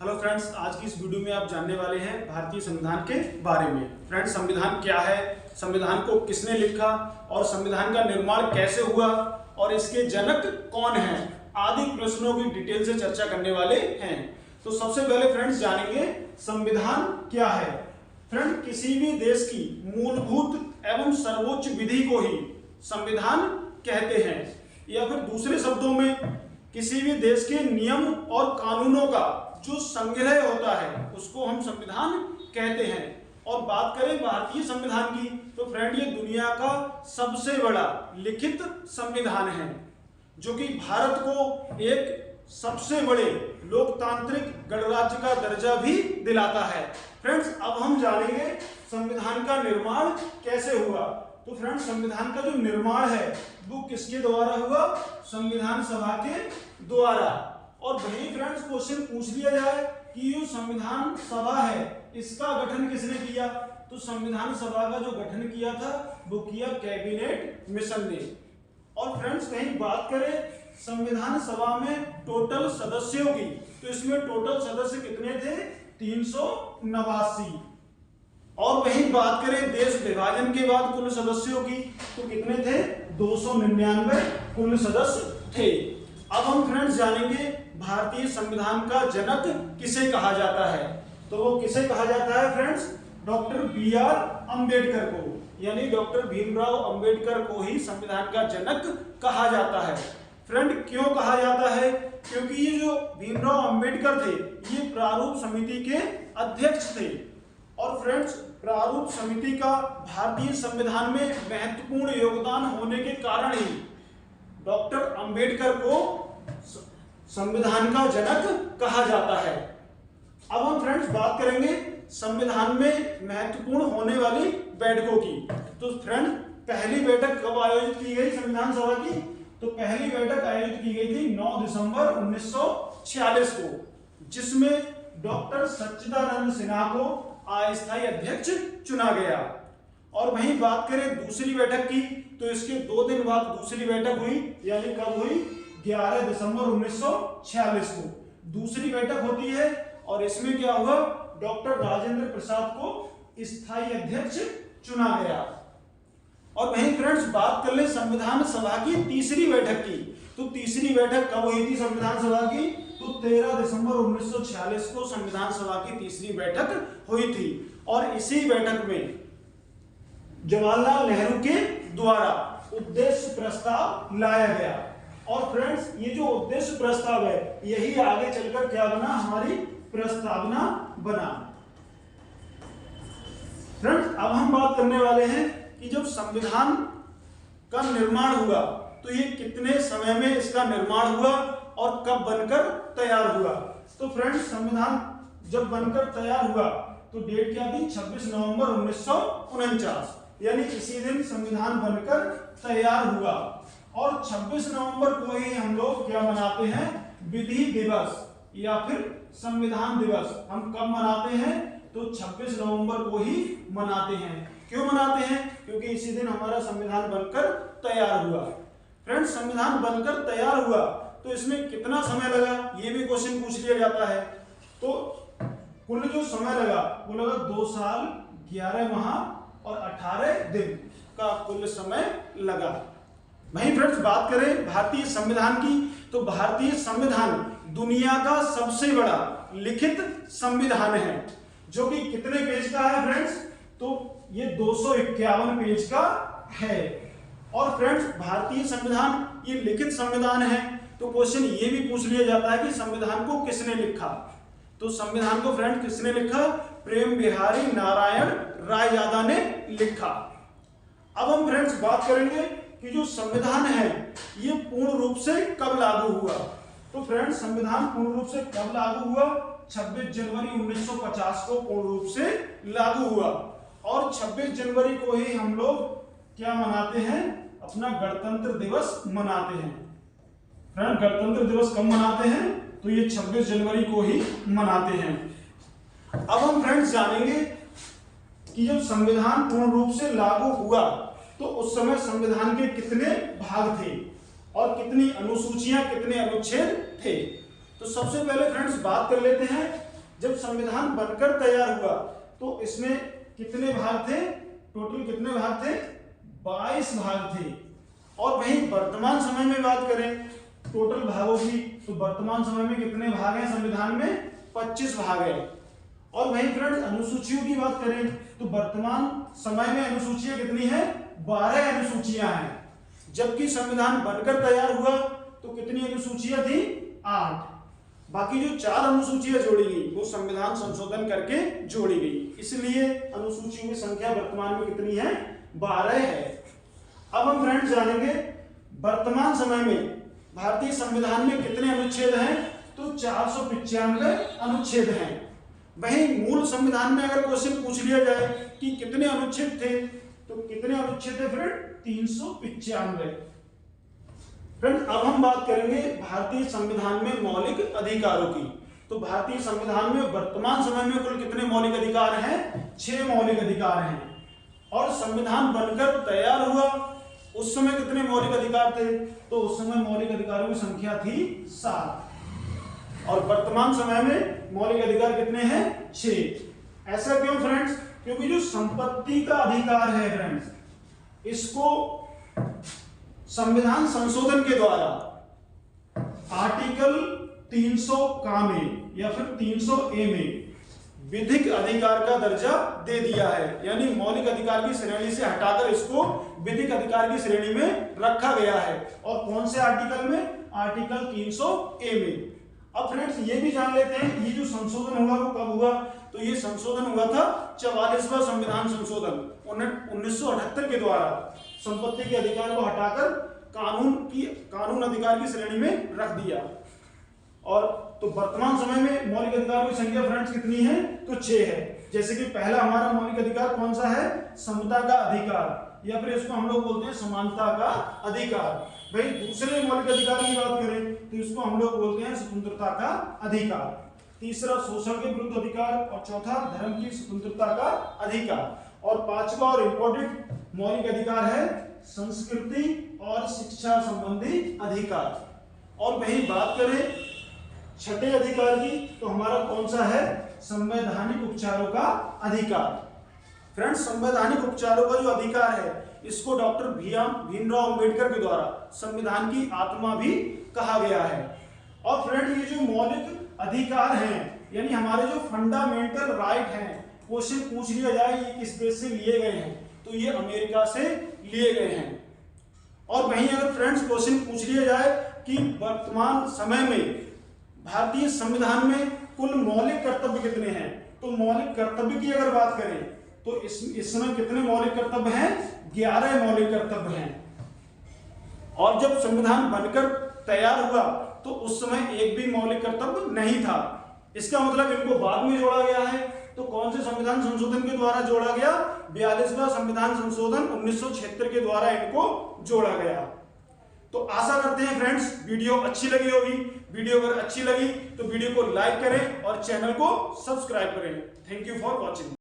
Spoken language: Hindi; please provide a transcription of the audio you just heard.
हेलो फ्रेंड्स, आज की इस वीडियो में आप जानने वाले हैं भारतीय संविधान के बारे में। फ्रेंड्स, संविधान क्या है, संविधान को किसने लिखा और संविधान का निर्माण कैसे हुआ और इसके जनक कौन हैं, आदि प्रश्नों की डिटेल से चर्चा करने वाले हैं। तो सबसे पहले फ्रेंड्स जानेंगे संविधान क्या है। फ्रेंड, किसी भी देश की मूलभूत एवं सर्वोच्च विधि को ही संविधान कहते हैं, या फिर दूसरे शब्दों में किसी भी देश के नियम और कानूनों का जो संग्रह होता है उसको हम संविधान कहते हैं। और बात करें भारतीय संविधान की तो फ्रेंड ये दुनिया का सबसे बड़ा लिखित संविधान है, जो कि भारत को एक सबसे बड़े लोकतांत्रिक गणराज्य का दर्जा भी दिलाता है। फ्रेंड्स, अब हम जानेंगे संविधान का निर्माण कैसे हुआ। तो फ्रेंड्स, संविधान का जो निर्माण है वो किसके द्वारा हुआ? संविधान सभा के द्वारा। और वही फ्रेंड्स क्वेश्चन पूछ लिया जाए कि ये संविधान सभा है इसका गठन किसने किया, तो संविधान सभा का जो गठन किया था वो किया कैबिनेट मिशन ने। और फ्रेंड्स, कहीं बात करें संविधान सभा में टोटल सदस्यों की, तो इसमें टोटल सदस्य कितने थे? 389। और वहीं बात करें देश विभाजन के बाद कुल सदस्यों की, तो कितने थे? 299 कुल सदस्य थे। अब हम फ्रेंड्स जानेंगे भारतीय संविधान का जनक किसे कहा जाता है। तो वो किसे कहा जाता है फ्रेंड्स? Doctor B R. अंबेडकर को, यानी डॉक्टर भीमराव अंबेडकर को ही संविधान का जनक कहा जाता है। फ्रेंड, क्यों कहा जाता है? क्योंकि ये जो भीमराव अंबेडकर थे ये प्रारूप समिति के अध्यक्ष थे। और फ्रेंड्स, प्रारूप समिति का भारतीय संविधान में महत्वपूर्ण योगदान होने के कारण ही डॉक्टर अंबेडकर को संविधान का जनक कहा जाता है। अब हम फ्रेंड्स बात करेंगे संविधान में महत्वपूर्ण होने वाली बैठकों की। तो फ्रेंड, पहली बैठक कब आयोजित की गई संविधान सभा की? तो पहली बैठक आयोजित की गई थी 9 दिसंबर 1946 को, जिसमें डॉक्टर सच्चिदानंद सिन्हा को अस्थायी अध्यक्ष चुना गया। और वहीं बात करें दूसरी बैठक की, तो इसके 2 दिन बाद दूसरी बैठक हुई, यानी कब हुई? 11 दिसंबर 1946 को दूसरी बैठक होती है। और इसमें क्या हुआ? डॉक्टर राजेंद्र प्रसाद को स्थायी अध्यक्ष चुना गया। और वहीं फ्रेंड्स बात कर ले संविधान सभा की तीसरी बैठक की, तो तीसरी बैठक कब हुई थी संविधान सभा की? तो 13 दिसंबर 1946 को संविधान सभा की तीसरी बैठक हुई थी। और इसी बैठक में जवाहरलाल नेहरू के द्वारा उद्देश्य प्रस्ताव लाया गया। और फ्रेंड्स, ये जो उद्देश्य प्रस्ताव है यही आगे चलकर क्या बना? हमारी प्रस्तावना बना। फ्रेंड्स, अब हम बात करने वाले हैं कि जब संविधान का निर्माण हुआ तो ये कितने समय में इसका निर्माण हुआ और कब बनकर तैयार हुआ। तो फ्रेंड्स, संविधान जब बनकर तैयार हुआ तो डेट क्या थी? 26 नवंबर 1949, यानी इसी दिन संविधान बनकर तैयार हुआ। और 26 नवंबर को ही हम लोग क्या मनाते हैं? विधि दिवस या फिर संविधान दिवस। हम कब मनाते हैं? तो 26 नवंबर को ही मनाते हैं। क्यों मनाते हैं? क्योंकि इसी दिन हमारा संविधान बनकर तैयार हुआ। फ्रेंड्स, संविधान बनकर तैयार हुआ तो इसमें कितना समय लगा, ये भी क्वेश्चन पूछ लिया जाता है। तो कुल जो समय लगा वो लगा 2 साल 11 माह और 18 दिन का कुल समय लगा। वहीं फ्रेंड्स बात करें भारतीय संविधान की, तो भारतीय संविधान दुनिया का सबसे बड़ा लिखित संविधान है, जो कि कितने पेज का है फ्रेंड्स? तो ये 251 पेज का है। और फ्रेंड्स, भारतीय संविधान ये लिखित संविधान है, तो क्वेश्चन ये भी पूछ लिया जाता है कि संविधान को किसने लिखा। तो संविधान को फ्रेंड्स किसने लिखा? प्रेम बिहारी नारायण रायजादा ने लिखा। अब हम फ्रेंड्स बात करेंगे कि जो संविधान है ये पूर्ण रूप से कब लागू हुआ। तो फ्रेंड्स, संविधान पूर्ण रूप से कब लागू हुआ? 26 जनवरी 1950 को पूर्ण रूप से लागू हुआ। और 26 जनवरी को ही हम लोग क्या मनाते हैं? अपना गणतंत्र दिवस मनाते हैं। फ्रेंड, गणतंत्र दिवस कब मनाते हैं? तो ये 26 जनवरी को ही मनाते हैं। अब हम फ्रेंड्स जानेंगे कि जब संविधान पूर्ण रूप से लागू हुआ तो उस समय संविधान के कितने भाग थे और कितनी अनुसूचियां, कितने अनुच्छेद थे। तो सबसे पहले फ्रेंड्स बात कर लेते हैं जब संविधान बनकर तैयार हुआ तो इसमें कितने भाग थे? टोटल कितने भाग थे? 22 भाग थे। और वहीं वर्तमान समय में बात करें टोटल भागों की, तो वर्तमान समय में कितने भाग हैं संविधान में? 25 भाग है। और वहीं फ्रेंड्स अनुसूचियों की बात करें तो वर्तमान समय में अनुसूचियां कितनी है? 12 अनुसूचियां हैं। जबकि संविधान बनकर तैयार हुआ तो कितनी अनुसूचियां थी? 8। बाकी जो 4 अनुसूचियां जोड़ी गई वो संविधान संशोधन करके जोड़ी गई, इसलिए अनुसूचियों की संख्या वर्तमान में कितनी है? 12 है। अब हम फ्रेंड्स जानेंगे वर्तमान समय में भारतीय संविधान में कितने अनुच्छेद हैं? तो 495 अनुच्छेद हैं। वहीं मूल संविधान में अगर क्वेश्चन पूछ लिया जाए कि कितने अनुच्छेद थे, तो कितने अनुच्छेद थे फ्रेंड? 395। फ्रेंड अब हम बात करेंगे भारतीय संविधान में मौलिक अधिकारों की। तो भारतीय संविधान में वर्तमान समय में कुल कितने मौलिक अधिकार हैं? 6 मौलिक अधिकार हैं। और संविधान बनकर तैयार हुआ उस समय कितने मौलिक अधिकार थे? तो उस समय मौलिक अधिकारों की संख्या थी 7। और वर्तमान समय में मौलिक अधिकार कितने हैं? 6। ऐसा क्यों फ्रेंड्स? क्योंकि जो संपत्ति का अधिकार है फ्रेंड्स, इसको संविधान संशोधन के द्वारा आर्टिकल 300 का में या फिर 300 ए में विधिक अधिकार का दर्जा दे दिया है, यानी मौलिक अधिकार की श्रेणी से हटाकर इसको विधिक अधिकार की श्रेणी में रखा गया है। और कौन से आर्टिकल में? आर्टिकल 300 ए में। अब फ्रेंड्स ये भी जान लेते हैं ये जो संशोधन हुआ वो कब हुआ? तो ये संशोधन हुआ था 44वां संविधान संशोधन 1978 के द्वारा संपत्ति के अधिकार को हटाकर कानून अधिकार की श्रेणी में रख दिया। और तो वर्तमान समय में मौलिक अधिकारों की संख्या फ्रेंड्स कितनी है? तो 6 है। जैसे कि पहला हमारा मौलिक अधिकार कौन सा है? समता का अधिकार, या फिर इसको हम लोग बोलते हैं समानता का अधिकार। भाई दूसरे मौलिक अधिकार की बात करें तो इसको हम लोग बोलते हैं स्वतंत्रता का अधिकार। तीसरा शोषण के विरुद्ध अधिकार, और चौथा धर्म की स्वतंत्रता का अधिकार। और पांचवा और इंपॉर्टेंट मौलिक अधिकार है संस्कृति और शिक्षा संबंधी अधिकार। और वही बात करें छठे अधिकार की तो हमारा कौन सा है? संवैधानिक उपचारों का अधिकार। फ्रेंड्स संवैधानिक उपचारों का जो अधिकार है इसको डॉक्टर भीमराव अंबेडकर के द्वारा संविधान की आत्मा भी कहा गया है। और फ्रेंड ये जो मौलिक अधिकार हैं यानी हमारे जो फंडामेंटल राइट हैं, क्वेश्चन पूछ लिया जाए ये किस देश से लिए गए हैं, तो ये अमेरिका से लिए गए हैं। और वहीं अगर फ्रेंड्स क्वेश्चन पूछ लिया जाए कि वर्तमान समय में भारतीय संविधान में कुल मौलिक कर्तव्य कितने हैं, तो मौलिक कर्तव्य की अगर बात करें तो इस समय कितने मौलिक कर्तव्य हैं? 11 मौलिक कर्तव्य हैं। और जब संविधान बनकर तैयार हुआ तो उस समय एक भी मौलिक कर्तव्य नहीं था। इसका मतलब इनको बाद में जोड़ा गया है। तो कौन से संविधान संशोधन के द्वारा जोड़ा गया? 42वां संविधान संशोधन 1976 के द्वारा इनको जोड़ा गया। तो आशा करते हैं फ्रेंड्स वीडियो अच्छी लगी होगी। वीडियो अगर अच्छी लगी तो वीडियो को लाइक करें और चैनल को सब्सक्राइब करें। Thank you for watching.